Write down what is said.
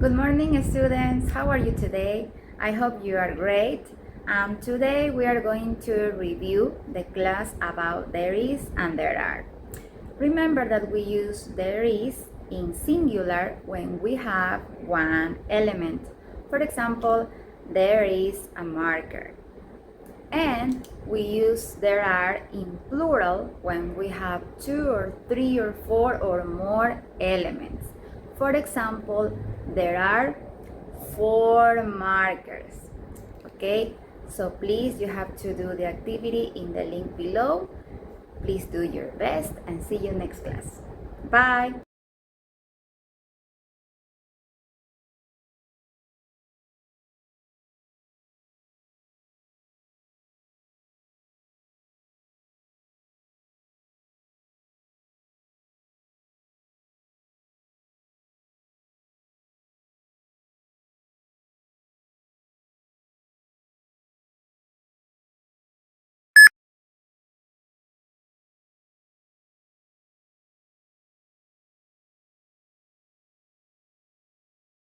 Good morning, students. How are you today? I hope you are great. Today we are going to review the class about there is and there are. Remember that we use there is in singular when we have one element. For example, there is a marker. And we use there are in plural when we have two or three or four or more elements. For example, there are 4 markers. Okay, so please you have to do the activity in the link below. Please do your best and see you next class. Bye.